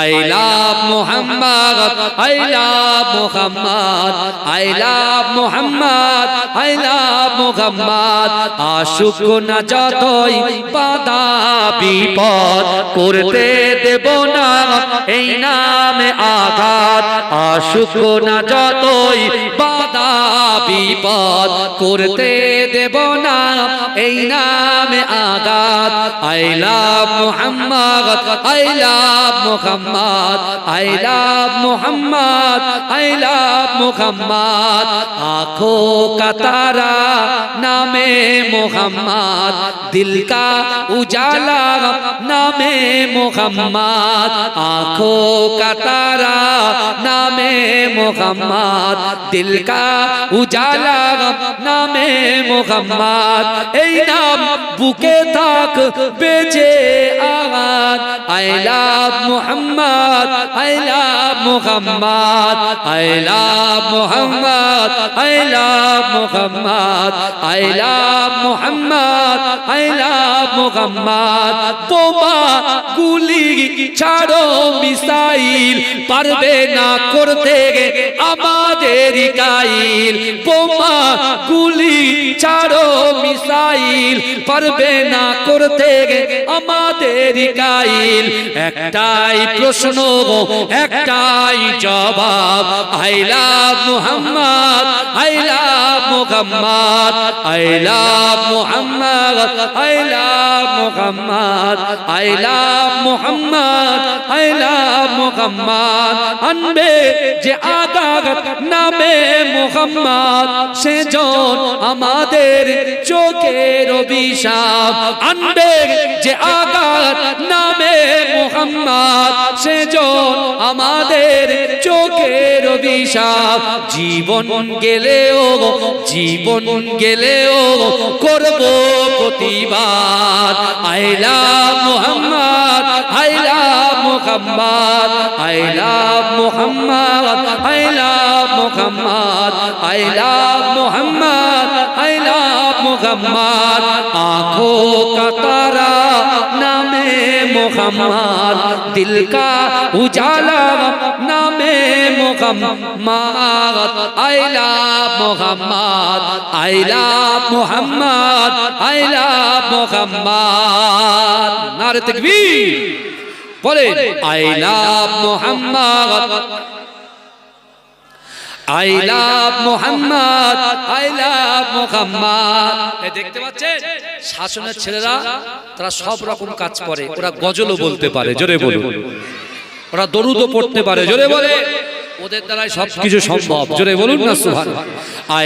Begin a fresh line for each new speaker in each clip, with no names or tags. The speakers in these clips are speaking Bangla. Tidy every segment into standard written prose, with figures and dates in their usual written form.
I love Muhammad, I love Muhammad, I love Muhammad, I love Muhammad. আশুক না যতই বাধা বিপদ করতে দেব না এই নামে আঘাত। আশুক না যতই বাধা বিপদ করতে দেব না এই নামে আঘাত। I love Muhammad, I love Muhammad, I love Muhammad, I love Muhammad. आँखों का तारा नामे मुहम्मद, दिल का उजाला नामे मुहम्मद। आँखों का तारा नामे मुहम्मद, दिल का उजाला नामे मुहम्मद। এই নাম বুকে থাক বেঁচে আগান। I love Muhammad, I love Muhammad, I love Muhammad, I love Muhammad, I love Muhammad, I love Muhammad. বোমা গুলি ছাড়ো মিসাইল পারবে না করতে আমাদের কাইল। বোমা গুলি ছাড়ো মিসাইল পারবে না করতে আমাদের কাইল। একটাই প্রশ্ন একটাই জবাব। I love Muhammad, I love Muhammad, I love Muhammad, I love Muhammad, I love Muhammad, I love Muhammad. আনবে যে আঘাত নামে মুহাম্মদ সেজন আমাদের চোখের অভিশাপ। আনবে যে আঘাত নামে মুহাম্মদ সেজন আমাদের চোখের অভিশাপ। জীবন গেলেও করব প্রতিবাদ। I love Muhammad, I love Muhammad, I love Muhammad, I love Muhammad, I love Muhammad, I love Muhammad. आँखों का तारा नामे मुहम्मद, दिल का उजाला नामे Muhammad. I love Muhammad, I love Muhammad, I love Muhammad. नारे तकबीर बोले। I love Muhammad, I love Muhammad, I love Muhammad. এই দেখতে পাচ্ছেন শাসনের ছেলেরা তারা সব রকম কাজ করে। ওরা গজলও বলতে পারে, জোরে বলুন। ওরা দরুদও পড়তে পারে, জোরে বলে। ওদের দ্বারাই সবকিছু সম্ভব, জোরে বলুন না সুবহানাল্লাহ।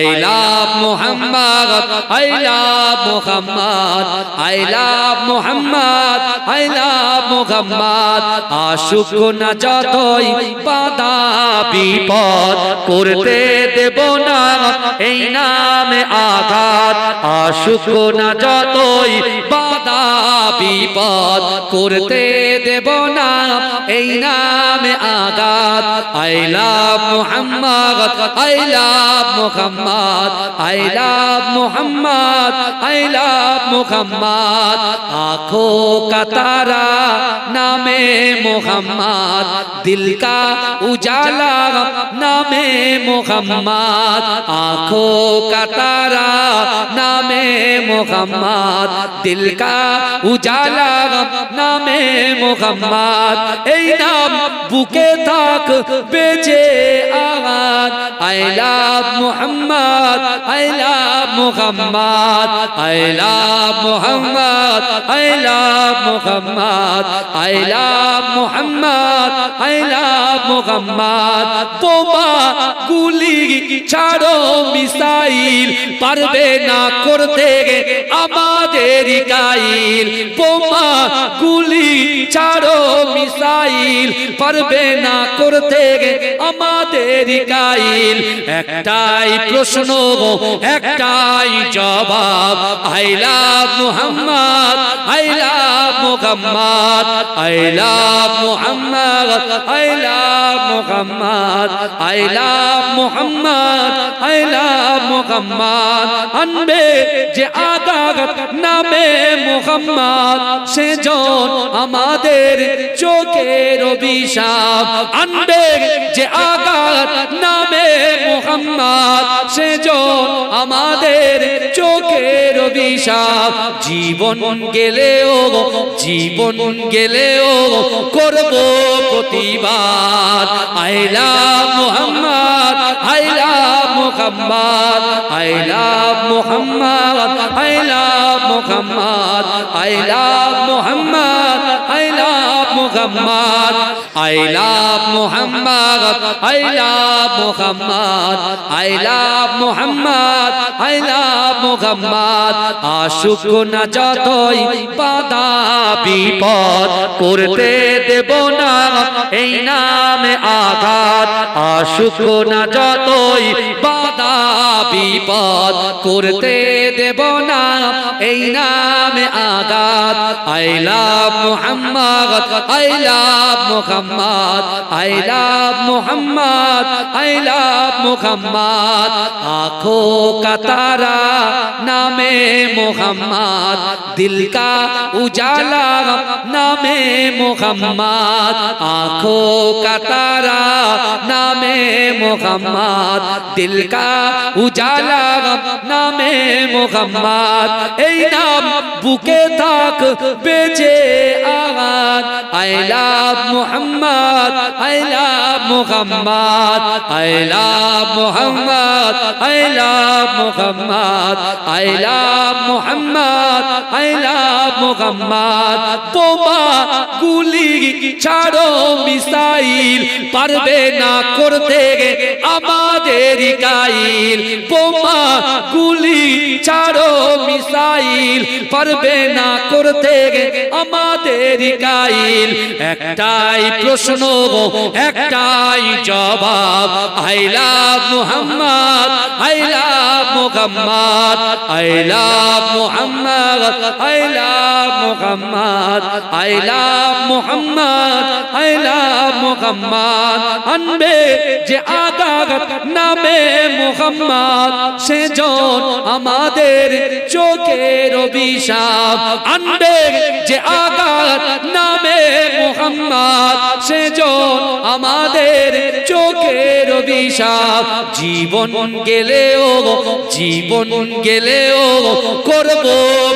I love Muhammad, I love Muhammad, I love Muhammad, I love Muhammad. আশুক না যতই বাধা বিপদ করতে দেব না এই নামে আঘাত। আশুক না যতই বাধা বিপদ করতে দেব না এই নামে আঘাত। I love Muhammad, I love Muhammad, I love Muhammad, I love Muhammad. आँखों का तारा नामे मुहम्मद, दिल का उजाला नामे मुहम्मद। आँखों का तारा नामे मुहम्मद, दिल का उजाला नामे मुहम्मद। এই নাম বুকে থাক বেঁচে আগান। I love Muhammad, I love Muhammad, I love Muhammad, I love Muhammad, I love Muhammad, I love Muhammad. বোমা গুলি ছাড়ো মিসাইল পারবে না করতে আমাদের কাইল। বোমা গুলি ছাড়ো মিসাইল পারবে না করতে আমাদের কাইল। একটাই প্রশ্ন একটাই জবাব। I love Muhammad, I love Muhammad, I love Muhammad, I love Mohammad, I love Mohammad, I love Mohammad. আনবে যে আগাত নামে মোহাম্মদ, সেজন আমাদের চোখের অভিশাপ। আনবে যে আগাত নামে মোহাম্মদ, সেজন আমাদের চোখের অভিশাপ। জীবন গেলেও, জীবন গেলেও করব প্রতিবাদ। I love Mohammad, I love Mohammad, I love Mohammad, I love Mohammad, I love Mohammad, I love Mohammad, I love Mohammad, I love Mohammad, I love Mohammad, I love Mohammad. আশুক না যতই বাধা বিপদ, করতে দেব না এই নামে আঘাত। আশুক না যতই বাধা বিপদ, করতে দেব না এই নামে আঘাত। I love Mohammad, I love Mohammad, I love Mohammad, I love Mohammad. आँखों का तारा नामे मोहम्मद, दिल का उजाला नामे मोहम्मद। आँखों का तारा नामे मोहम्मद, दिल का उजाला नामे मोहम्मद। এই নাম বুকে থাক বেঁচে আগান। I love Mohammad, I love Mohammad, I love Mohammad, I love Mohammad, I love Mohammad, I love Mohammad. বোমা গুলি ছাড়ো মিসাইল, পারবে না করতে আমাদের গাইল। বোমা গুলি ছাড়ো মিসাইল, পারবে না করতে আমাদের গাইল। একটাই প্রশ্ন, একটাই জবাব। I love Mohammad, I love Mohammad, I love Mohammad, I love Mohammad, I love Mohammad, I love Mohammad. আনবে যে আগাত নামে মোহাম্মদ, সেজন আমাদের চোখের অভিশাপ। আনবে যে আগাত নামে মোহাম্মদ, সেজন আমাদের চোখের অভিশাপ। জীবন গেলেও, জীবন গেলেও করব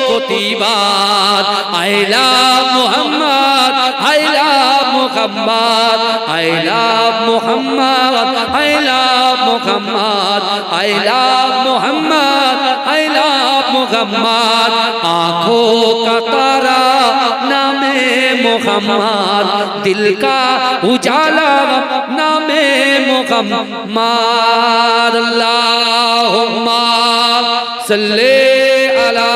প্রতিবাদ। I love Mohammad, I love Mohammad, I love Mohammad, I love Mohammad, I love Mohammad, I love Mohammad. आँखों का तारा नामे मोहम्मद, दिल का उजाला नामे मोहम्मद। अल्लाहुम्मा सल्ले अला